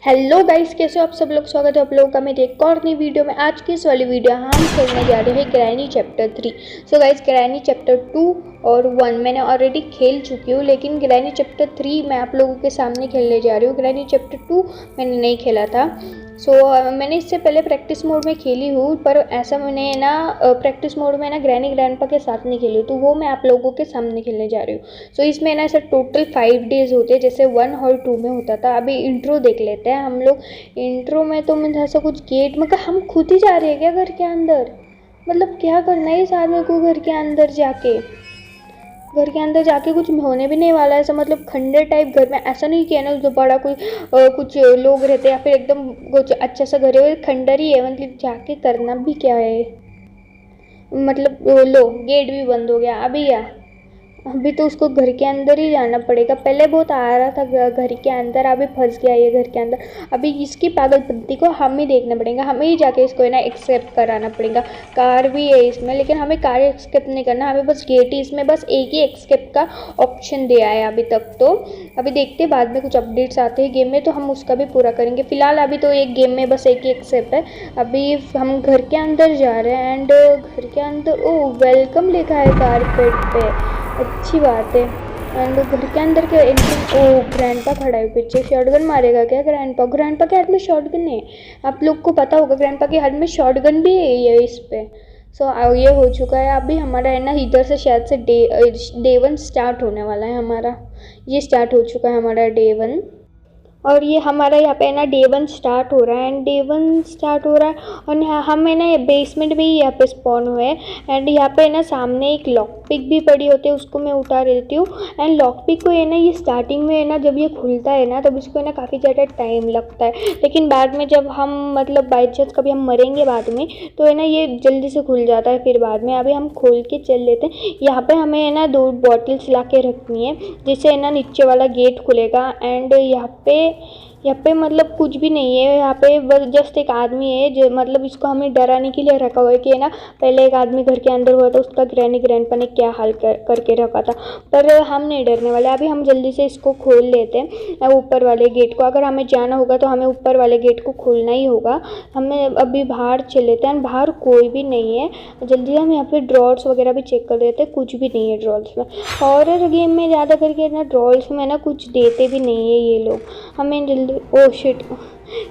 Hello guys, कैसे हो आप सब लोग। स्वागत है आप लोगों का मेरी एक और नई वीडियो में। आज की इस वाली वीडियो हम खेलने जा रहे हैं granny chapter 3। So guys, granny chapter 2 और 1 मैंने ऑलरेडी खेल चुकी हूँ, लेकिन ग्रैनी चैप्टर 3 मैं आप लोगों के सामने खेलने जा रही हूँ। ग्रैनी चैप्टर 2 मैंने नहीं खेला था। मैंने इससे पहले प्रैक्टिस मोड में खेली हूँ, पर ऐसा मैंने ना प्रैक्टिस मोड में ना ग्रैनी ग्रैंडपा के साथ नहीं खेली, तो वो मैं आप लोगों के सामने खेलने जा रही हूँ। इसमें ना ऐसा टोटल 5 डेज होते हैं, जैसे 1 और 2 में होता था। अभी इंट्रो देख लेते हैं हम लोग। इंट्रो में तो मुझे ऐसा कुछ गेट, मतलब हम खुद ही जा रहे हैं क्या घर के अंदर? मतलब क्या करना है इस आदमी को घर के अंदर जाके कुछ होने भी नहीं वाला है ऐसा, मतलब खंडर टाइप घर में। ऐसा नहीं किया ना जो बड़ा कोई कुछ लोग रहते हैं या फिर एकदम कुछ अच्छा सा घर है, खंडर ही है। मतलब जाके करना भी क्या है? मतलब लो, गेट भी बंद हो गया। अभी तो उसको घर के अंदर ही जाना पड़ेगा। पहले बहुत आ रहा था घर के अंदर, अभी फंस गया ये घर के अंदर। अभी इसकी पागलपंती को हम ही देखना पड़ेगा, हमें ही जाके इसको है ना एक्सेप्ट कराना पड़ेगा। कार भी है इसमें, लेकिन हमें कार एक्सेप्ट नहीं करना, हमें बस गेट ही। इसमें बस एक ही एक्सेप्ट का ऑप्शन दिया है अभी तक तो। अभी देखते बाद में कुछ अपडेट्स आते हैं गेम में तो हम उसका भी पूरा करेंगे। फिलहाल अभी तो एक गेम में बस एक ही एक्सेप्ट है। अभी हम घर के अंदर जा रहे हैं एंड घर के अंदर वेलकम लिखा है कारपेट पे, अच्छी बात है। एंड घर के अंदर के एंट्री, ग्रैंडपा खड़ा है पीछे। शॉटगन मारेगा क्या ग्रैंडपा के हाथ में शॉटगन है। आप लोग को पता होगा ग्रैंडपा के हाथ में शॉटगन भी है ये इस पे। ये हो चुका है। अभी हमारा है ना इधर से शायद से डे 1 स्टार्ट होने वाला है हमारा। ये स्टार्ट हो चुका है हमारा डे 1। और ये हमारा यहाँ पे ना डे 1 स्टार्ट हो रहा है एंड डे 1 स्टार्ट हो रहा है। और हम है ना बेसमेंट में ही यहाँ पे स्पॉन हुए हैं। एंड यहाँ पे ना सामने एक लॉक पिक भी पड़ी होती है, उसको मैं उठा देती हूँ। एंड लॉक पिक को है ना ये स्टार्टिंग में है ना जब ये खुलता है ना तब इसको है ना काफ़ी ज़्यादा टाइम लगता है, लेकिन बाद में जब हम मतलब बाई चांस कभी हम मरेंगे बाद में तो है ना ये जल्दी से खुल जाता है फिर बाद में। अभी हम खोल के चल लेते हैं। यहाँ पे हमें है ना 2 बॉटल्स ला के रखनी है, जिससे है ना नीचे वाला गेट खुलेगा। एंड यहाँ पे मतलब कुछ भी नहीं है। यहाँ पे बस जस्ट एक आदमी है जो मतलब इसको हमें डराने के लिए रखा हुआ है कि है ना पहले एक आदमी घर के अंदर हुआ था, उसका ग्रैनी ग्रैंडपा ने क्या हाल करके रखा था। पर हम नहीं डरने वाले। अभी हम जल्दी से इसको खोल लेते हैं ऊपर वाले गेट को। अगर हमें जाना होगा तो हमें ऊपर वाले गेट को खोलना ही होगा। हमें अभी बाहर चले लेते हैं। बाहर कोई भी नहीं है। जल्दी हम यहाँ पे ड्रॉर्स वगैरह भी चेक कर लेते हैं, कुछ भी नहीं है ड्रॉर्स में। हॉरर गेम में ज़्यादा करके ना ड्रॉर्स में ना कुछ देते भी नहीं है ये लोग हमें जल्दी। ओ शिट,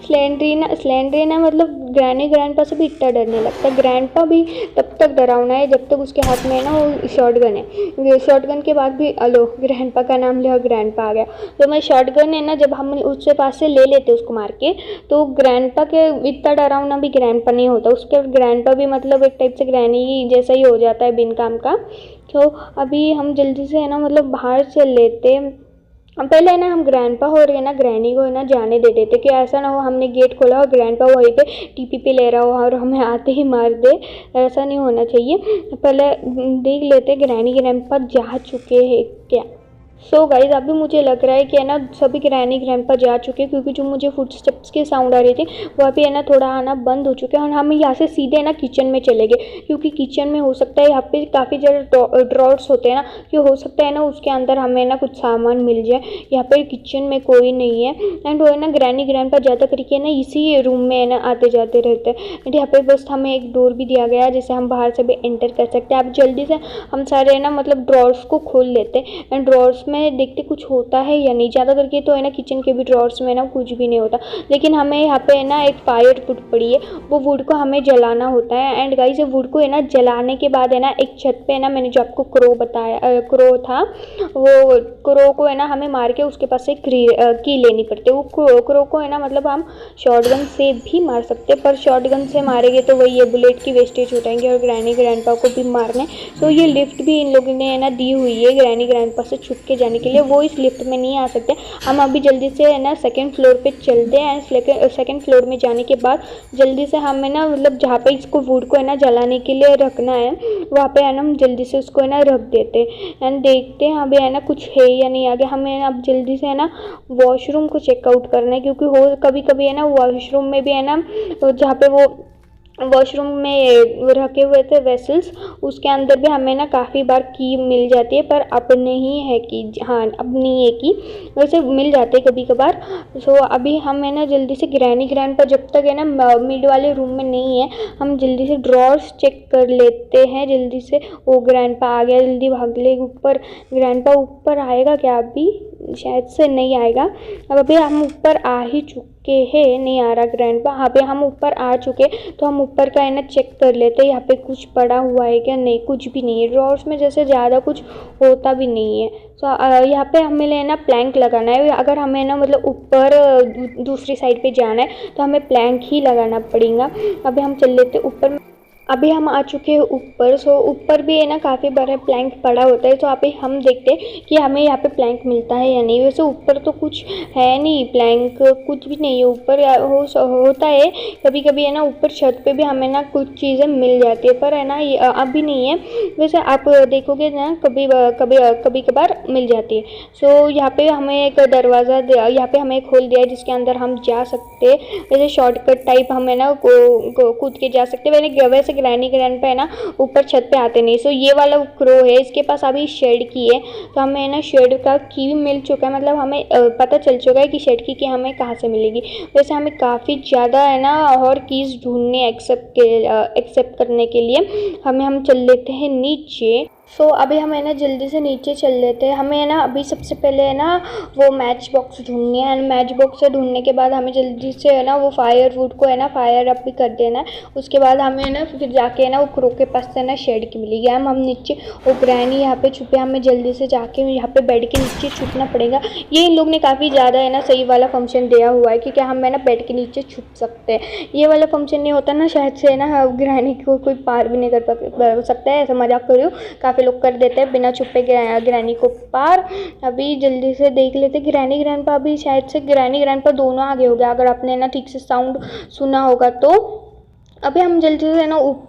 स्लेंड्रीना मतलब ग्रैनी ग्रैंडपा से भी इतना डरने लगता है। ग्रैंडपा भी तब तक डरावना है जब तक उसके हाथ में है ना वो शॉटगन है। शॉटगन के बाद भी अलो ग्रैंडपा का नाम लिया, ग्रैंडपा आ गया। तो मैं शॉटगन है ना जब हम उसके पास से ले लेते उसको मार के, तो ग्रैंडपा के इतना डरावना भी ग्रैंडपा नहीं होता। उसके ग्रैंडपा भी मतलब एक टाइप से ग्रैनी जैसा ही हो जाता है बिन काम का। तो अभी हम जल्दी से है ना मतलब बाहर चल लेते। पहले है ना हम ग्रैंडपा और है ना ग्रैनी को है ना जाने दे देते कि ऐसा ना हो हमने गेट खोला और ग्रैंडपा वहीं पे टीपी पे ले रहा हो और हमें आते ही मार दे। ऐसा नहीं होना चाहिए। पहले देख लेते ग्रैनी ग्रैंडपा जा चुके हैं क्या। गाइज अभी मुझे लग रहा है कि है ना सभी ग्रैनी ग्रैंडपा जा चुके हैं, क्योंकि जो मुझे फुटस्टेप्स की साउंड आ रही थी वो अभी है ना थोड़ा आना बंद हो चुके हैं। और हम यहाँ से सीधे ना किचन में चले गए, क्योंकि किचन में हो सकता है यहाँ पे काफ़ी ज़्यादा ड्रॉर्स होते हैं ना, कि हो सकता है ना उसके अंदर हमें ना कुछ सामान मिल जाए। यहाँ पर किचन में कोई नहीं है। एंड वो है ना ग्रैनी ग्रैंडपा ज़्यादा करके ना इसी रूम में है ना आते जाते रहते हैं। एंड यहाँ पे बस हमें एक डोर भी दिया गया है जिसे हम बाहर से भी एंटर कर सकते हैं। अब जल्दी से हम सारे है ना मतलब ड्रॉर्स को खोल लेते हैं एंड ड्रॉर्स में देखते कुछ होता है या नहीं। ज़्यादा करके तो है ना किचन के भी ड्रॉर्स में ना कुछ भी नहीं होता, लेकिन हमें यहाँ पे है ना एक फायर वुड पड़ी है, वो वुड को हमें जलाना होता है। एंड गाइस वुड को है ना जलाने के बाद है ना एक छत पे है ना मैंने जो आपको क्रो बताया, क्रो था, वो क्रो को है ना हमें मार के उसके पास से की लेनी पड़ती है। वो क्रो को है ना मतलब हम शॉटगन से भी मार सकते हैं, पर शॉटगन से मारेंगे तो वही ये बुलेट की वेस्टेज हो जाएंगे और ग्रैनी ग्रैंडपा को भी मारने। ये लिफ्ट भी इन लोगों ने है ना दी हुई है ग्रैनी ग्रैंडपा से छुप के जाने के लिए। वो इस लिफ्ट में नहीं आ सकते। हम अभी जल्दी से है ना सेकंड फ्लोर पे चलते हैं। सेकंड फ्लोर में जाने के बाद जल्दी से हमें ना मतलब जहाँ पे इसको वुड को है ना जलाने के लिए रखना है वहाँ पे है ना हम जल्दी से उसको है ना रख देते एंड देखते हैं अभी है ना कुछ है या नहीं आगे। हमें अब जल्दी से है ना वॉशरूम को चेकआउट करना है, क्योंकि हो कभी कभी है ना वॉशरूम में भी है ना जहाँ पे वो वॉशरूम में रखे हुए थे वेसल्स, उसके अंदर भी हमें ना काफ़ी बार की मिल जाती है, पर अब नहीं है कि, हाँ अब नहीं है कि, वैसे मिल जाते हैं कभी कभार। सो अभी हम है ना जल्दी से ग्रैनी ग्रैंड पर जब तक है ना मिड वाले रूम में नहीं है, हम जल्दी से ड्रॉर्स चेक कर लेते हैं जल्दी से। ओ ग्रैंड पा आ गया, जल्दी भाग ले ऊपर। ग्रैंड पा ऊपर आएगा क्या अभी? शायद से नहीं आएगा। अब अभी हम ऊपर आ ही चुके हैं, नहीं आ रहा ग्रैंड पा। हाँ पे हम ऊपर आ चुके, तो हम ऊपर का है ना चेक कर लेते हैं यहाँ पे कुछ पड़ा हुआ है क्या। नहीं, कुछ भी नहीं है ड्रॉर्स में, जैसे ज़्यादा कुछ होता भी नहीं है। सो यहाँ पे हमें लेना प्लैंक लगाना है। अगर हमें ना मतलब ऊपर दूसरी साइड पे जाना है तो हमें प्लैंक ही लगाना पड़ेगा। अभी हम चल लेते ऊपर। अभी हम आ चुके हैं ऊपर। सो ऊपर भी है ना काफ़ी बार प्लैंक पड़ा होता है, तो अभी हम देखते हैं कि हमें यहाँ पे प्लैंक मिलता है या नहीं। वैसे ऊपर तो कुछ है नहीं, प्लैंक कुछ भी नहीं है ऊपर। होता है कभी कभी है ना, ऊपर छत पे भी हमें ना कुछ चीज़ें मिल जाती है, पर है ना ये अभी नहीं है। वैसे आप देखोगे ना कभी कभी कभी कभार मिल जाती है। सो यहाँ पे हमें एक दरवाज़ा यहाँ पे हमें खोल दिया है जिसके अंदर हम जा सकते हैं। वैसे शॉर्टकट टाइप हमें ना कूद के जा सकते हैं। वैसे ग्रैनी ग्रैंड पे है ना ऊपर छत पे आते नहीं। सो ये वाला क्रो है, इसके पास अभी शेड की है, तो हमें ना शेड का की भी मिल चुका है। मतलब हमें पता चल चुका है कि शेड की हमें कहाँ से मिलेगी। वैसे हमें काफ़ी ज़्यादा है ना और कीज़ ढूंढने एक्सेप्ट करने के लिए हम चल लेते हैं नीचे। सो अभी हम है ना जल्दी से नीचे चल लेते हैं। हमें है ना अभी सबसे पहले है ना वो मैच बॉक्स ढूंढनी है, एंड मैच बॉक्स से ढूंढने के बाद हमें जल्दी से है ना वो फायर वुड को है ना फायर अप भी कर देना है। उसके बाद हमें है ना फिर जाके है ना वो क्रो के पास से ना शेड की मिलेगी। हम नीचे, वो ग्रैनी यहाँ पे छुपे, हमें जल्दी से जाके यहाँ पे बेड के नीचे छुपना पड़ेगा। ये इन लोग ने काफ़ी ज़्यादा है ना सही वाला फंक्शन दिया हुआ है कि क्या हम है ना बेड के नीचे छुप सकते हैं। ये वाला फंक्शन नहीं होता ना शायद से है ना ग्रैनी को कोई पार भी नहीं कर सकता है, ऐसा मजाक कर रही हूँ। काफ़ी लोग कर देते हैं बिना छुपे ग्रैनी को पार। अभी जल्दी से देख लेते ग्रैनी ग्रैंड पर। अभी शायद से ग्रैनी ग्रैंड पर दोनों आगे हो गया, अगर आपने ना ठीक से साउंड सुना होगा तो। अभी हम जल्दी से ना ऊपर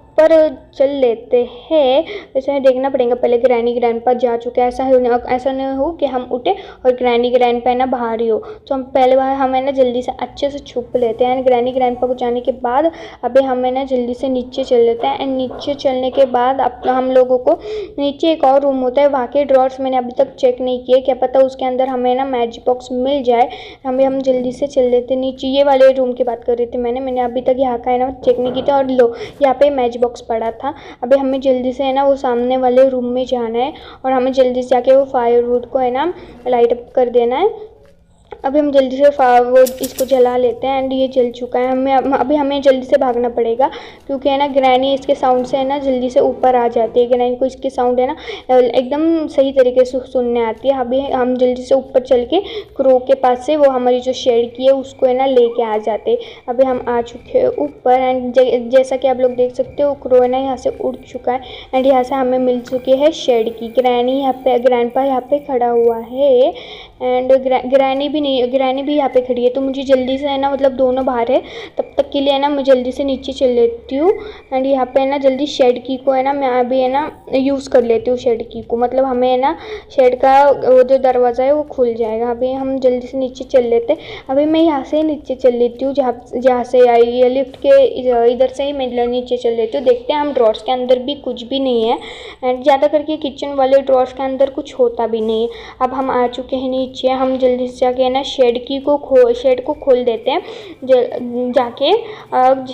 चल लेते हैं। वैसे देखना पड़ेगा पहले ग्रैनी ग्रैंड पर जा चुके हैं, ऐसा नहीं हो कि हम उठे और ग्रैनी ग्रैंड पर ना बाहर ही हो। तो हम पहले बार हमें ना जल्दी से अच्छे से छुप लेते हैं। ग्रैनी ग्रैंड पर जाने के बाद अभी हमें ना जल्दी से नीचे चल लेते हैं। एंड नीचे चलने के बाद अब हम लोगों को नीचे एक और रूम होता है, वहाँ के ड्रॉर्स मैंने अभी तक चेक नहीं किए, क्या पता उसके अंदर हमें ना मैजिक बॉक्स मिल जाए। हम जल्दी से चल लेते नीचे। ये वाले रूम की बात कर रही थी मैंने अभी तक यहाँ का है ना चेक नहीं किया था। और लो यहाँ पे मैजिक बॉक्स पड़ा था। अभी हमें जल्दी से है ना वो सामने वाले रूम में जाना है, और हमें जल्दी से जाके वो फायरवुड को है ना लाइट अप कर देना है। अभी हम जल्दी से वो इसको जला लेते हैं, एंड ये जल चुका है। अभी हमें जल्दी से भागना पड़ेगा, क्योंकि है ना ग्रैनी इसके साउंड से है ना जल्दी से ऊपर आ जाती है। ग्रैनी को इसके साउंड है ना एकदम सही तरीके से सुनने आती है। अभी हम जल्दी से ऊपर चल के क्रो के पास से वो हमारी जो शेड की है उसको है ना लेके आ जाते। अभी हम आ चुके हैं ऊपर, एंड जैसा कि आप लोग देख सकते हो क्रो है ना यहाँ से उड़ चुका है, एंड यहाँ से हमें मिल चुकी है शेड की। ग्रैनी यहाँ पे, ग्रैंडपा यहाँ पे खड़ा हुआ है, एंड ग्रैनी भी यहाँ पे खड़ी है। तो मुझे जल्दी से है ना मतलब दोनों बाहर है, तब तक के लिए है ना मैं जल्दी से नीचे चल लेती हूँ। एंड यहाँ पे है ना जल्दी शेड की को है ना मैं अभी है ना यूज़ कर लेती हूँ शेड की को। मतलब हमें है ना शेड का वो जो दरवाज़ा है वो खुल जाएगा। अभी हम जल्दी से नीचे चल लेते हैं। अभी मैं यहाँ से नीचे चल लेती हूँ, जहाँ से आई ये लिफ्ट के इधर से ही मैं नीचे चल लेती हूँ। देखते हैं हम ड्रॉर्स के अंदर भी कुछ भी नहीं है, एंड ज़्यादा करके किचन वाले ड्रॉर्स के अंदर कुछ होता भी नहीं है। अब हम आ चुके हैं नीचे। हम जल्दी से जाके ना शेड को खोल देते हैं। जाके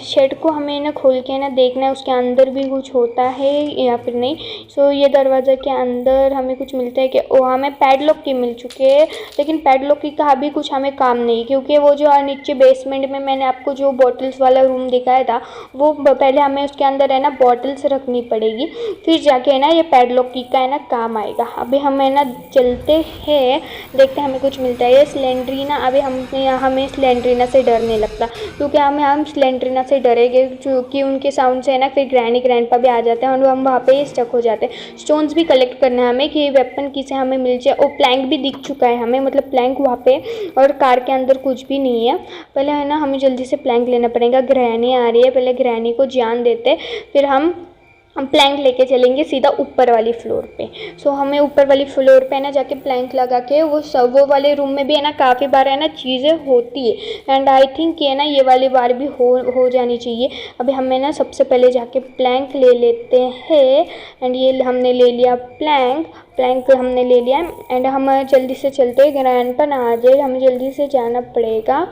शेड को हमें ना खोल के ना देखना है उसके अंदर भी कुछ होता है या फिर नहीं। सो ये दरवाज़ा के अंदर हमें कुछ मिलता है कि वो हमें पैडलॉक की मिल चुके हैं, लेकिन पैडलॉक की का भी कुछ हमें काम नहीं, क्योंकि वो जो नीचे बेसमेंट में मैंने आपको जो बॉटल्स वाला रूम दिखाया था वो पहले हमें उसके अंदर है ना बॉटल्स रखनी पड़ेगी, फिर जाके है ना ये पैडलॉक की का है ना काम आएगा। अभी हम है ना चलते हैं, देखते हैं हमें कुछ मिलता है। ये स्लेंड्रीना, अभी हमें स्लेंड्रीना से डर नहीं लगता, क्योंकि हम स्लेंड्रीना से डरेंगे क्योंकि उनके साउंड से है ना फिर ग्रैंडपा भी आ जाते हैं और हम वहाँ पे स्टक हो जाते हैं। स्टोन्स भी कलेक्ट करना है हमें कि वेपन की से हमें मिल जाए। और प्लैंक भी दिख चुका है हमें, मतलब प्लैंक वहाँ पे, और कार के अंदर कुछ भी नहीं है। पहले है ना हमें जल्दी से प्लैंक लेना पड़ेगा। ग्रैनी आ रही है, पहले ग्रैनी को जान देते, फिर हम हम प्लैंक लेके चलेंगे सीधा ऊपर वाली फ्लोर पे। सो हमें ऊपर वाली फ्लोर पे ना जाके प्लैंक लगा के वो वाले रूम में भी है ना काफ़ी बार है ना चीज़ें होती है, एंड आई थिंक ये ना ये वाली बार भी हो जानी चाहिए। अभी हमें ना सबसे पहले जाके प्लैंक ले लेते हैं, एंड ये हमने ले लिया प्लैंक हमने ले लिया, एंड हम जल्दी से चलते हैं। ग्रैंडपा ना आ जाए, हमें जल्दी से जाना पड़ेगा।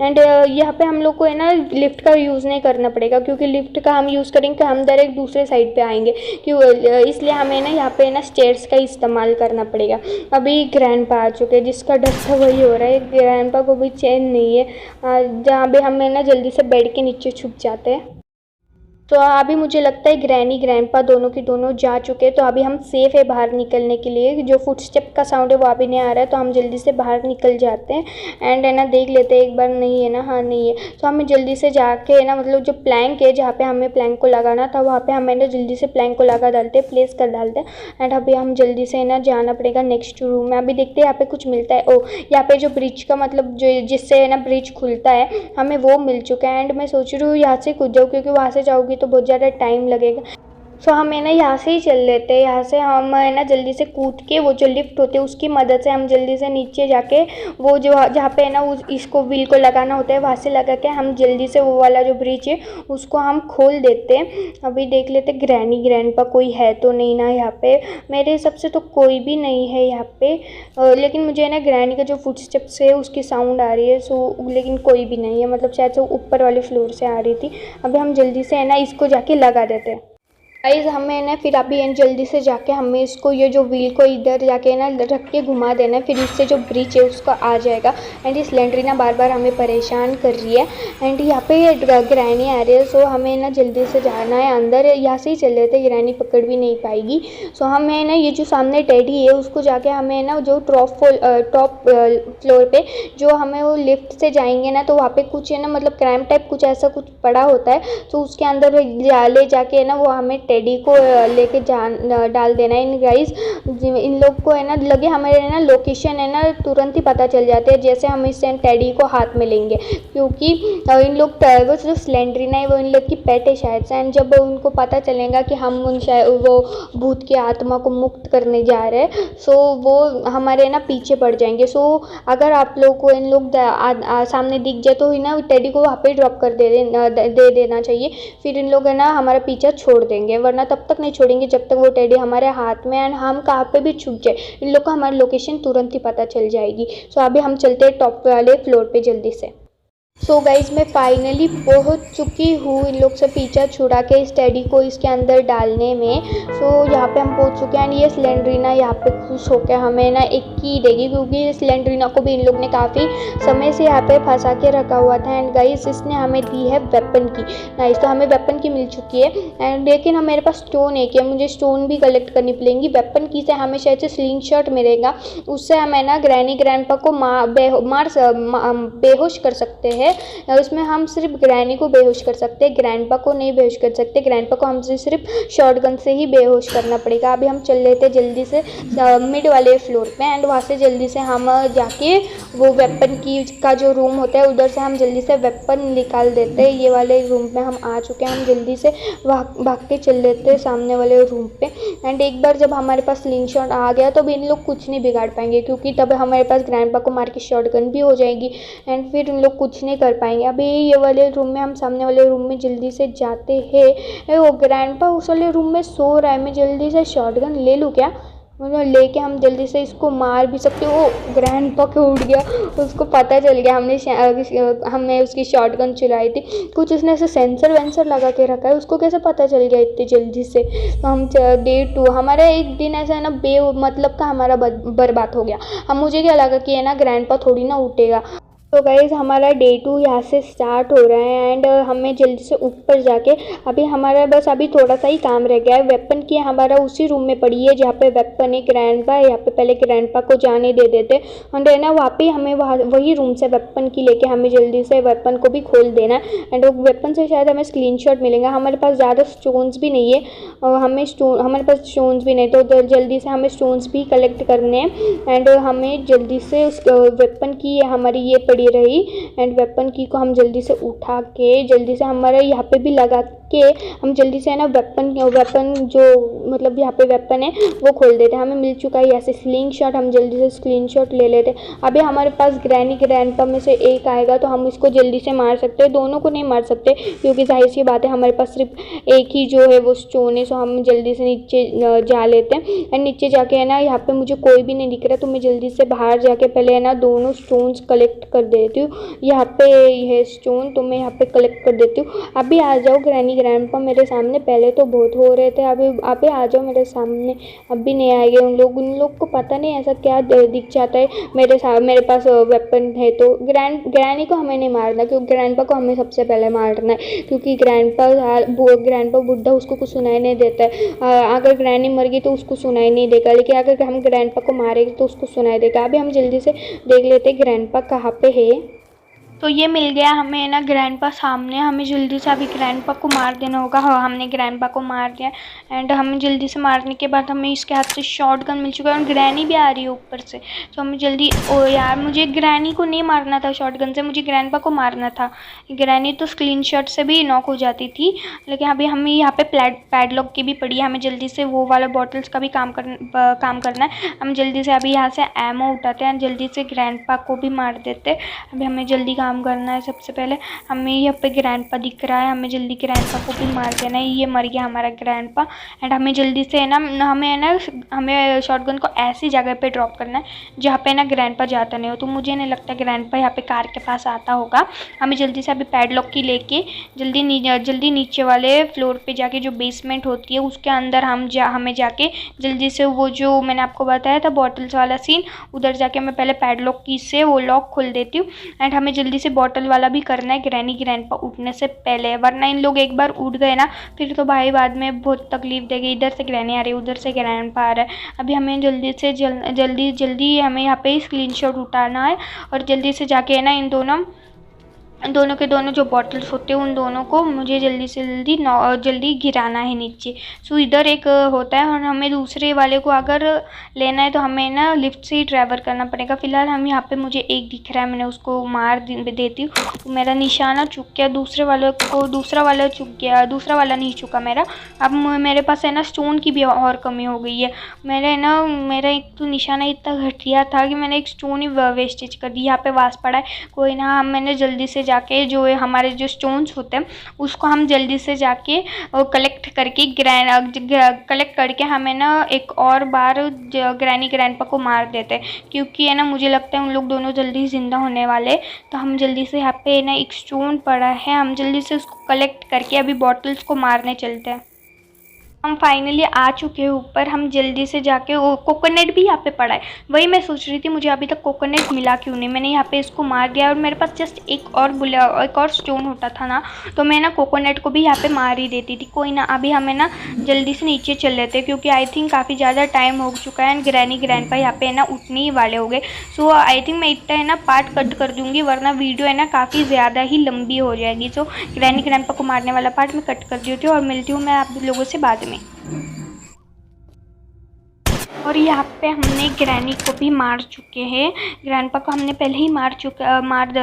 एंड यहाँ पे हम लोग को है ना लिफ्ट का यूज़ नहीं करना पड़ेगा, क्योंकि लिफ्ट का हम यूज़ करेंगे हम डायरेक्ट दूसरे साइड पे आएंगे, क्यों इसलिए हमें ना यहाँ पे ना स्टेयर्स का इस्तेमाल करना पड़ेगा। अभी ग्रैंडपा आ चुके हैं, जिसका डर था वही हो रहा है। ग्रैंडपा को भी चैन नहीं है, जहाँ भी हमें ना जल्दी से बेड के नीचे छुप जाते हैं। तो अभी मुझे लगता है ग्रैनी ग्रैंडपा दोनों की दोनों जा चुके हैं, तो अभी हम सेफ है बाहर निकलने के लिए। जो फुटस्टेप का साउंड है वो अभी नहीं आ रहा है, तो हम जल्दी से बाहर निकल जाते हैं। एंड है ना देख लेते हैं एक बार, नहीं है ना, हाँ नहीं है। तो हमें जल्दी से जाके है ना, मतलब जो प्लैंक है जहाँ पे हमें प्लैंक को लगाना था वहाँ पे हमें ना जल्दी से प्लैंक को लगा डालते हैं, प्लेस कर डालते हैं। एंड अभी हम जल्दी से ना जाना पड़ेगा नेक्स्ट रूम में। अभी देखते हैं यहाँ पे कुछ मिलता है। ओ, यहाँ पे जो ब्रिज का मतलब जो जिससे है ना ब्रिज खुलता है, हमें वो मिल चुका है। एंड मैं सोच रही हूँ यहाँ से कूद जाऊँ, क्योंकि वहाँ से जाऊँगी तो बहुत ज़्यादा टाइम लगेगा। सो हम है ना यहाँ से ही चल लेते हैं। यहाँ से हम है ना जल्दी से कूद के वो जो लिफ्ट होती है उसकी मदद से हम जल्दी से नीचे जाके वो जो जहाँ पे है ना इसको व्हील को लगाना होता है वहाँ से लगा के हम जल्दी से वो वाला जो ब्रिज है उसको हम खोल देते हैं। अभी देख लेते ग्रैनी ग्रैंडपा कोई है तो नहीं ना यहाँ पे। मेरे हिसाब से तो कोई भी नहीं है यहाँ पे, लेकिन मुझे है ना ग्रैनी का जो फुटस्टेप्स है उसकी साउंड आ रही है। सो लेकिन कोई भी नहीं है, मतलब शायद से ऊपर वाले फ्लोर से आ रही थी। अभी हम जल्दी से है ना इसको जाके लगा देते हैं। गाइस हमें ना फिर अभी जल्दी से जाके हमें इसको ये जो व्हील को इधर जाके ना रख के घुमा देना है, फिर इससे जो ब्रिज है उसका आ जाएगा। एंड इस स्लेंडरीना बार बार हमें परेशान कर रही है। एंड यहाँ पे ग्रैनी आ रही है, सो हमें ना जल्दी से जाना है अंदर। यहाँ से ही चल रहे थे, ग्रैनी पकड़ भी नहीं पाएगी। सो हमें ना ये जो सामने टेडी है उसको जाके हमें ना जो टॉप फ्लोर पे जो हमें वो लिफ्ट से जाएंगे ना, तो वहाँ पे कुछ है ना मतलब क्राइम टाइप कुछ ऐसा कुछ पड़ा होता है, तो उसके अंदर ले जाके ना वो हमें टेडी को लेके डाल देना है। इन गाइस इन लोग को है ना लगे हमारे है ना लोकेशन है ना तुरंत ही पता चल जाते हैं जैसे हम इस टेडी को हाथ में लेंगे, क्योंकि इन लोग वो जो स्लेंडरीना है वो इन लोग की पेट है शायद से। एंड जब उनको पता चलेगा कि हम वो भूत की आत्मा को मुक्त करने जा रहे हैं, सो वो हमारे ना पीछे पड़ जाएंगे। सो अगर आप लोग को इन लोग सामने दिख जाए तो ना टेडी को वहाँ पे ड्रॉप कर दे देना चाहिए, फिर इन लोग है ना हमारा पीछा छोड़ देंगे, वरना तब तक नहीं छोड़ेंगे जब तक वो टेडी हमारे हाथ में। एंड हम कहाँ पे भी छुप जाए इन लोग को हमारी लोकेशन तुरंत ही पता चल जाएगी। सो अभी हम चलते हैं टॉप वाले फ्लोर पे जल्दी से। सो गाइज मैं फाइनली पहुंच चुकी हूँ इन लोग से पीछा छुड़ा के इस टेडी को इसके अंदर डालने में। सो यहाँ पे हम पहुंच चुके हैं। एंड ये स्लेंडरीना यहाँ पे खुश होकर हमें ना एक की देगी, क्योंकि स्लेंडरीना को भी इन लोग ने काफ़ी समय से यहाँ पे फंसा के रखा हुआ था। एंड गाइज इसने हमें दी है वेपन की। नाइस, तो हमें वेपन की मिल चुकी है। एंड लेकिन मेरे पास स्टोन एक है, मुझे स्टोन भी कलेक्ट करनी पड़ेंगी। वेपन की से हमें शायद से स्लिंग शॉट मिलेगा, उससे हमें ना ग्रैनी ग्रैंडपा को बेहोश कर सकते हैं। उसमें हम सिर्फ ग्रैनी को बेहोश कर सकते हैं, ग्रैंडपा को नहीं बेहोश कर सकते। ग्रैंडपा को हमसे सिर्फ शॉटगन से ही बेहोश करना पड़ेगा। अभी हम चल लेते जल्दी से मिड वाले फ्लोर पे। एंड वहाँ से जल्दी से हम जाके वो वेपन की का जो रूम होता है उधर से हम जल्दी से वेपन निकाल देते हैं। ये वाले रूम में हम आ चुके हैं, हम जल्दी से भाग के चल लेते हैं सामने वाले रूम पे। एंड एक बार जब हमारे पास स्लिंग शॉट आ गया तो भी इन लोग कुछ नहीं बिगाड़ पाएंगे, क्योंकि तब हमारे पास ग्रैंडपा को मार के शॉटगन भी हो जाएगी। एंड फिर इन लोग कुछ नहीं कर पाएंगे। अभी ये वाले रूम में हम सामने वाले रूम में जल्दी से जाते हैं। वो ग्रैंडपा उस वाले रूम में सो रहा है, मैं जल्दी से शॉटगन ले लूँ क्या? मतलब लेके हम जल्दी से इसको मार भी सकते हो। ग्रैंडपा के उठ गया, उसको पता चल गया हमने उसकी शॉटगन चलाई थी। कुछ उसने ऐसे सेंसर वेंसर लगा के रखा है, उसको कैसे पता चल गया इतनी जल्दी से? तो हम डे 2 हमारा एक दिन ऐसा है ना मतलब का हमारा बर्बाद हो गया। हम मुझे क्या लगा कि है ना ग्रैंडपा थोड़ी ना उठेगा। तो गाइज़ हमारा डे 2 यहाँ से स्टार्ट हो रहा है। एंड हमें जल्दी से ऊपर जाके अभी हमारा बस अभी थोड़ा सा ही काम रह गया है। वेपन की हमारा उसी रूम में पड़ी है जहाँ पे वेपन है। ग्रैंडपा है यहाँ पे, पहले ग्रैंडपा को जाने दे देते एंड है ना वहाँ पे हमें वही रूम से वेपन की लेके हमें जल्दी से वेपन को भी खोल देना। एंड वो वेपन से शायद हमें स्क्रीनशॉट मिलेगा। हमारे पास ज़्यादा स्टोन्स भी नहीं है और हमारे पास स्टोन्स भी नहीं, तो जल्दी से हमें स्टोन्स भी कलेक्ट करने हैं। एंड हमें जल्दी से उस वेपन की हमारी ये पड़ी रही। एंड वेपन की को हम जल्दी से उठा के जल्दी से हमारे यहाँ पे भी लगा के हम जल्दी से है ना वेपन जो मतलब यहाँ पे वेपन है वो खोल देते हैं। हमें मिल चुका है यहाँ से स्लिंग शॉट, हम जल्दी से स्क्रीन शॉट ले लेते हैं। अभी हमारे पास ग्रैनी ग्रैंडपा में से एक आएगा तो हम इसको जल्दी से मार सकते हैं, दोनों को नहीं मार सकते क्योंकि जाहिर सी बात है हमारे पास सिर्फ एक ही जो है वो स्टोन है। सो हम जल्दी से नीचे जा लेते हैं एंड नीचे जाके है ना यहाँ पे मुझे कोई भी नहीं दिख रहा तो मैं जल्दी से बाहर जाके पहले है ना दोनों स्टोन्स कलेक्ट कर देती हूँ। यहाँ पे है स्टोन तो मैं यहाँ पे कलेक्ट कर देती हूँ। अभी आ जाओ ग्रैनी ग्रैंडपा मेरे सामने, पहले तो बहुत हो रहे थे, अभी आ जाओ मेरे सामने। अभी नहीं आएंगे उन लोग को पता नहीं ऐसा क्या दिख जाता है। मेरे पास वेपन है तो ग्रैनी को हमें नहीं मारना क्योंकि ग्रैंडपा को हमें सबसे पहले मारना है क्योंकि ग्रैंडपा बुढ़ा उसको कुछ सुनाई नहीं देता है। अगर ग्रैनी मर गई तो उसको सुनाई नहीं देगा, लेकिन अगर हम ग्रैंडपा को मारेंगे तो उसको सुनाई देगा। अभी हम जल्दी से देख लेते हैं ग्रैंडपा कहाँ पे है। तो ये मिल गया हमें ना ग्रैंडपा सामने, हमें जल्दी से अभी ग्रैंडपा को मार देना होगा। हाँ, हमने ग्रैंडपा को मार दिया एंड हमें जल्दी से मारने के बाद हमें इसके हाथ से शॉटगन मिल चुका है और ग्रैनी भी आ रही है ऊपर से। तो हमें जल्दी, ओ यार मुझे ग्रैनी को नहीं मारना था शॉटगन से, मुझे ग्रैंडपा को मारना था। ग्रैनी तो स्क्रीनशॉट से भी नॉक हो जाती थी, लेकिन अभी हमें यहाँ पे पैडलॉक की भी पड़ी है। हमें जल्दी से वो वाला बॉटल्स का भी काम करना है। हम जल्दी से अभी यहाँ से एमो उठाते हैं, जल्दी से ग्रैंडपा को भी मार देते। अभी हमें जल्दी काम करना है। सबसे पहले हमें यहाँ पे ग्रैंडपा दिख रहा है, हमें जल्दी ग्रैंडपा को भी मार देना है। ये मर गया हमारा ग्रैंडपा एंड हमें जल्दी से है ना हमें शॉटगन को ऐसी जगह पे ड्रॉप करना है जहाँ पे ना ग्रैंडपा जाता नहीं हो। तो मुझे नहीं लगता ग्रैंडपा यहाँ पे कार के पास आता होगा। हमें जल्दी से अभी पैडलॉक की लेके जल्दी नीचे वाले फ्लोर पे जाके जो बेसमेंट होती है उसके अंदर हमें जाके जल्दी से वो जो मैंने आपको बताया था बॉटल्स वाला सीन, उधर जाके मैं पहले पैडलॉक की से वो लॉक खोल देती हूँ एंड हमें जल्दी से बॉटल वाला भी करना है ग्रैनी ग्रैंडपा उठने से पहले, वरना इन लोग एक बार उठ गए ना फिर तो भाई बाद में बहुत तकलीफ देगी। इधर से ग्रैनी आ रही है, उधर से ग्रैंडपा आ रहा है। अभी हमें जल्दी हमें यहाँ पे स्क्रीनशॉट उठाना है और जल्दी से जाके है ना इन दोनों के दोनों जो बॉटल्स होते हैं उन दोनों को मुझे जल्दी गिराना है नीचे। सो इधर एक होता है और हमें दूसरे वाले को अगर लेना है तो हमें ना लिफ्ट से ही ट्रैवल करना पड़ेगा। फिलहाल हम यहाँ पे मुझे एक दिख रहा है, मैंने उसको मार देती हूँ। मेरा निशाना चुक गया, दूसरा वाला चुक गया, दूसरा वाला नहीं चुका मेरा। अब मेरे पास है ना स्टोन की भी और कमी हो गई है। मेरा एक तो निशाना इतना घटिया था कि मैंने एक स्टोन ही वेस्टेज कर दी। यहाँ पे वास पड़ा है, कोई ना, मैंने जल्दी से जाके जो हमारे जो स्टोन्स होते हैं उसको हम जल्दी से जाके कलेक्ट करके हमें ना एक और बार ग्रैनी ग्रैंडपा को मार देते हैं क्योंकि है ना मुझे लगता है उन लोग दोनों जल्दी जिंदा होने वाले। तो हम जल्दी से यहाँ पे ना एक स्टोन पड़ा है, हम जल्दी से उसको कलेक्ट करके अभी बॉटल्स को मारने चलते हैं। हम फाइनली आ चुके हैं ऊपर। हम जल्दी से जाके वो कोकोनट भी यहाँ पे पड़ा है, वही मैं सोच रही थी मुझे अभी तक कोकोनट मिला क्यों नहीं। मैंने यहाँ पे इसको मार दिया और मेरे पास जस्ट एक और स्टोन होता था ना तो मैं ना कोकोनट को भी यहाँ पे मार ही देती थी। कोई ना, अभी हमें ना जल्दी से नीचे चल लेते हैं क्योंकि आई थिंक काफ़ी ज़्यादा टाइम हो चुका है एंड ग्रैनी ग्रैंडपा यहाँ पे है ना उठने ही वाले हो गए। सो आई थिंक मैं इतना है ना पार्ट कट कर दूँगी वरना वीडियो है ना काफ़ी ज़्यादा ही लंबी हो जाएगी। सो ग्रैनी ग्रैंडपा को मारने वाला पार्ट मैं कट कर देती हूँ और मिलती हूँ मैं आप लोगों से बाद में। और यहाँ पे हमने ग्रैनी को भी मार चुके हैं, ग्रैंडपा को हमने पहले ही मार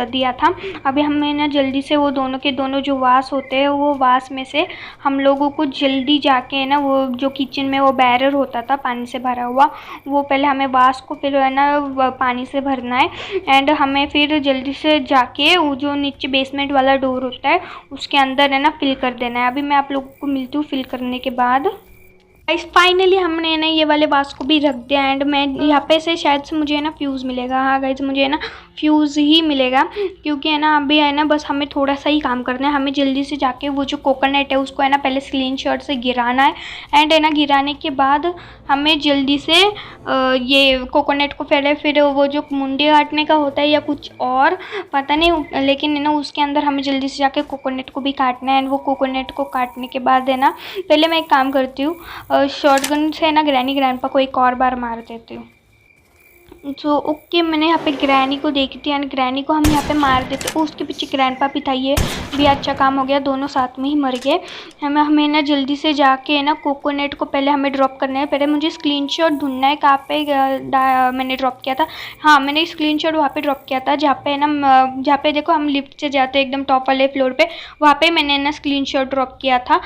दिया था। अभी हमें ना जल्दी से वो दोनों के दोनों जो वास होते हैं वो वास में से हम लोगों को जल्दी जाके ना वो जो किचन में वो बैरर होता था पानी से भरा हुआ, वो पहले हमें वास को फिर है ना पानी से भरना है एंड हमें फिर जल्दी से जाके वो जो नीचे बेसमेंट वाला डोर होता है उसके अंदर है ना फिल कर देना है। अभी मैं आप लोगों को मिलती हूँ फिल करने के बाद। गाइस फाइनली हमने ना ये वाले वास को भी रख दिया एंड मैं यहाँ पे से शायद से मुझे है ना फ्यूज़ मिलेगा। हाँ गाइस मुझे है ना फ्यूज़ ही मिलेगा क्योंकि है ना अभी है ना बस हमें थोड़ा सा ही काम करना है। हमें जल्दी से जाके वो जो कोकोनट है उसको है ना पहले स्क्रीनशॉट से गिराना है एंड है ना गिराने के बाद हमें जल्दी से ये कोकोनट को पहले फिर वो जो मुंडी काटने का होता है या कुछ और पता नहीं, लेकिन है ना उसके अंदर हमें जल्दी से जाके कोकोनट को भी काटना है एंड वो कोकोनट को काटने के बाद है ना पहले मैं एक काम करती हूँ शॉटगन से ना ग्रैनी ग्रैंडपा को एक और बार मार देती हूँ। तो ओके, मैंने यहाँ पे ग्रैनी को देखी थी एंड ग्रैनी को हम यहाँ पे मार देते। उसके पीछे ग्रैंडपा भी था, ये भी अच्छा काम हो गया, दोनों साथ में ही मर गए। हमें ना जल्दी से जाके ना कोकोनट को पहले हमें ड्रॉप करना है। पहले मुझे स्क्रीनशॉट ढूंढना है कहाँ पे मैंने ड्रॉप किया था। हाँ, मैंने स्क्रीनशॉट वहाँ पे ड्रॉप किया था, जहाँ पे ना जहाँ पे देखो हम लिफ्ट से जाते हैं एकदम टॉप वाले फ्लोर पे, वहाँ पे मैंने ना स्क्रीनशॉट ड्रॉप किया था।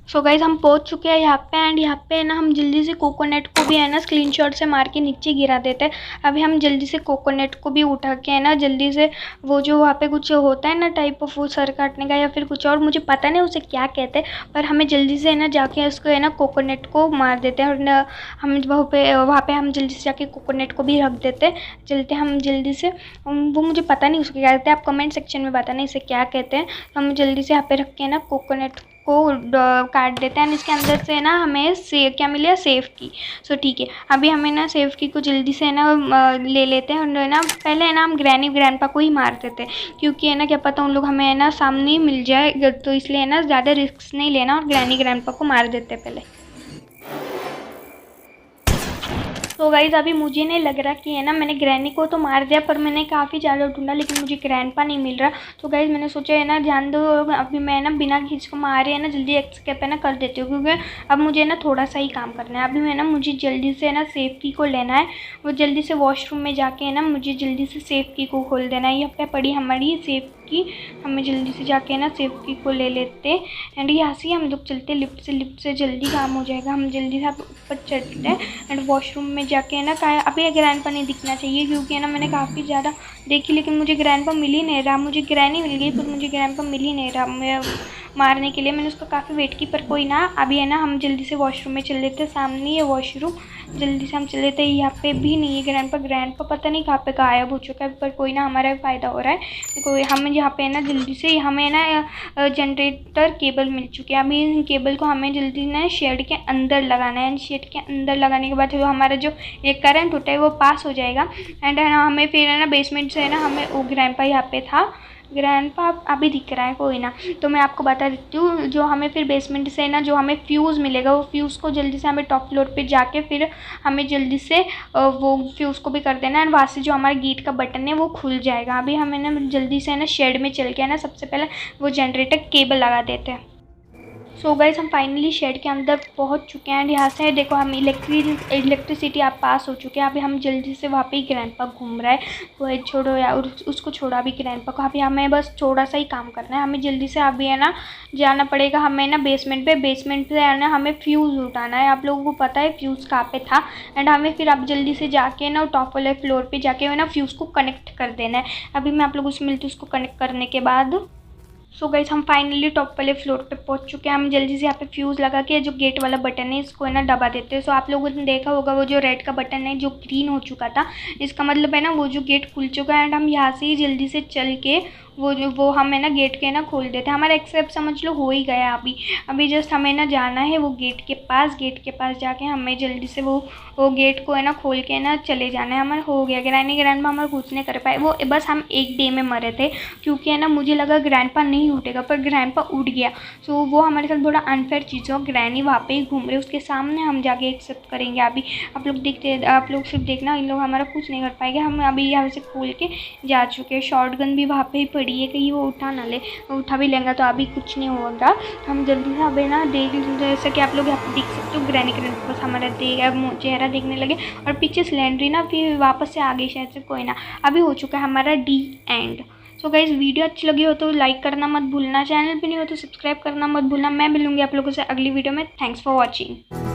सो गाइज हम पहुंच चुके हैं यहाँ पे एंड यहाँ पे ना हम जल्दी से कोकोनट को भी है ना स्क्रीनशॉट से मार के नीचे गिरा देते हैं। अभी हम जल्दी से कोकोनट को भी उठा के है ना जल्दी से, वो जो वहाँ पे कुछ होता है ना टाइप ऑफ, वो सर काटने का या फिर कुछ और, मुझे पता नहीं उसे क्या कहते हैं, पर हमें जल्दी से है ना जाके उसको है ना कोकोनट को मार देते हैं। और हम वहाँ पे हम जल्दी से जाके कोकोनट को भी रख देते हैं। चलते हम जल्दी से, वो मुझे पता नहीं उसको क्या कहते हैं, आप कमेंट सेक्शन में बताना इसे क्या कहते हैं। हम जल्दी से यहाँ पे रख के ना कोकोनट को काट देते हैं। इसके अंदर से ना हमें क्या मिलेगा, सेफ की। सो ठीक है, अभी हमें ना सेफ की को जल्दी से ना ले लेते हैं। और ना पहले है ना हम ग्रैंडपा को ही मार देते हैं, क्योंकि है ना क्या पता उन लोग हमें है ना सामने ही मिल जाए, तो इसलिए है ना ज़्यादा रिस्क नहीं लेना और ग्रैंडपा को मार देते हैं पहले। तो गाइज अभी मुझे नहीं लग रहा कि है ना मैंने ग्रैनी को तो मार दिया, पर मैंने काफ़ी ज़्यादा ढूंढा लेकिन मुझे ग्रैंडपा नहीं मिल रहा। तो गाइज मैंने सोचा है ना जान दो, अभी मैं ना बिना खींच को मारे है ना जल्दी एस्केप है ना कर देती हूँ, क्योंकि अब मुझे ना थोड़ा सा ही काम करना है। अभी मैं ना मुझे जल्दी से है ना सेफ की को लेना है, वो जल्दी से वॉशरूम में जाके है ना मुझे जल्दी से सेफ की को खोल देना है। यहाँ पे पड़ी हमारी सेफ की, हमें जल्दी से जाके है ना सेफ की को ले लेते एंड यहाँ से हम लोग चलते लिफ्ट से जल्दी काम हो जाएगा। हम जल्दी से ऊपर चढ़ते हैं एंड वॉशरूम में जाके है ना अभी ग्रैंडपा नहीं दिखना चाहिए, क्योंकि है ना मैंने काफ़ी ज़्यादा देखी लेकिन मुझे ग्रैंडपा मिल ही नहीं रहा। मुझे ग्रैनी मिल गई पर मुझे ग्रैंडपा मिल ही नहीं रहा। मैं मारने के लिए मैंने उसका काफ़ी वेट की, पर कोई ना। अभी है ना हम जल्दी से वॉशरूम में चल लेते हैं, सामने है वॉशरूम, जल्दी से हम चल लेते हैं। यहाँ पे भी नहीं है ग्रैंडपा पता नहीं कहाँ पे गायब हो चुका है, पर कोई ना हमारा फ़ायदा हो रहा है। कोई हम यहाँ पे है ना जल्दी से हमें ना जनरेटर केबल मिल चुकी है। अभी इन केबल को हमें जल्दी ना शेड के अंदर लगाना है। शेड के अंदर लगाने के बाद जो हमारा जो ये करंट होता है वो पास हो जाएगा एंड है ना हमें फिर है ना बेसमेंट से है ना हमें वो ग्रैंडपा यहाँ पे था, ग्रैंडपा अभी दिख रहा है कोई ना, तो मैं आपको बता देती हूँ। जो हमें फिर बेसमेंट से ना जो हमें फ्यूज़ मिलेगा, वो फ्यूज़ को जल्दी से हमें टॉप फ्लोर पे जाके फिर हमें जल्दी से वो फ्यूज़ को भी कर देना है। वहाँ से जो हमारा गेट का बटन है वो खुल जाएगा। अभी हमें ना जल्दी से ना शेड में चल के ना सबसे पहले वो जनरेटर केबल लगा देते हैं। सो गाइस हम फाइनली शेड के अंदर पहुंच चुके हैं एंड यहाँ से देखो हम इलेक्ट्रिसिटी आप पास हो चुके हैं। अभी हम जल्दी से वहाँ पे ही ग्रैंडपा घूम रहा है, वो छोड़ो या उसको छोड़ा अभी ग्रैंडपा को। अभी हमें बस थोड़ा सा ही काम करना है। हमें जल्दी से अभी है ना जाना पड़ेगा, हमें ना बेसमेंट पे है ना हमें फ्यूज़ उठाना है। आप लोगों को पता है फ्यूज़ कहाँ पे था एंड हमें फिर अब जल्दी से जाके ना टॉप वाले फ्लोर पर जाके है ना फ्यूज़ को कनेक्ट कर देना है। अभी मैं आप लोगों से मिलती हूँ उसको कनेक्ट करने के बाद। सो गाइस हम फाइनली टॉप वाले फ्लोर पे पहुंच चुके हैं। हम जल्दी से यहाँ पे फ्यूज़ लगा के जो गेट वाला बटन है इसको है ना दबा देते हैं। सो आप लोगों ने देखा होगा वो जो रेड का बटन है जो ग्रीन हो चुका था, इसका मतलब है ना वो जो गेट खुल चुका है एंड हम यहाँ से ही जल्दी से चल के वो हम है ना गेट के ना खोल देते हैं। हमारा एक्सेप्ट समझ लो हो ही गया। अभी जस्ट हमें ना जाना है वो गेट के पास जाके हमें जल्दी से वो गेट को है ना खोल के ना चले जाना है। हमारा हो गया। ग्रैंडपा हमारा कुछ नहीं कर पाए, वो बस हम एक डे में मरे थे, क्योंकि है ना मुझे लगा ग्रैंडपा नहीं उठेगा पर ग्रैंडपा उठ गया। सो वो हमारे साथ बड़ा अनफेयर चीज़ हो। ग्रैनी वहाँ पे ही घूम रहे, उसके सामने हम जाके एक्सेप्ट करेंगे। अभी आप लोग सिर्फ देखना, इन लोग हमारा कुछ नहीं कर पाएंगे। हम अभी यहाँ से खोल के जा चुके हैं। शॉर्ट गन भी वहाँ पे ही पड़ी है, कहीं वो उठा ना ले, उठा भी लेंगे तो अभी कुछ नहीं होगा। हम जल्दी से अभी ना जैसे कि आप लोग यहाँ पे देख सकते हो ग्रैंडपा बस हमारा चेहरा देखने लगे और पीछे सिलेंडरी ना फिर वापस से आगे शायद से कोई ना। अभी हो चुका है हमारा D and. So guys video अच्छी लगी हो तो लाइक करना मत भूलना, चैनल पे नहीं हो तो सब्सक्राइब करना मत भूलना। मैं मिलूंगी आप लोगों से अगली वीडियो में। Thanks for watching.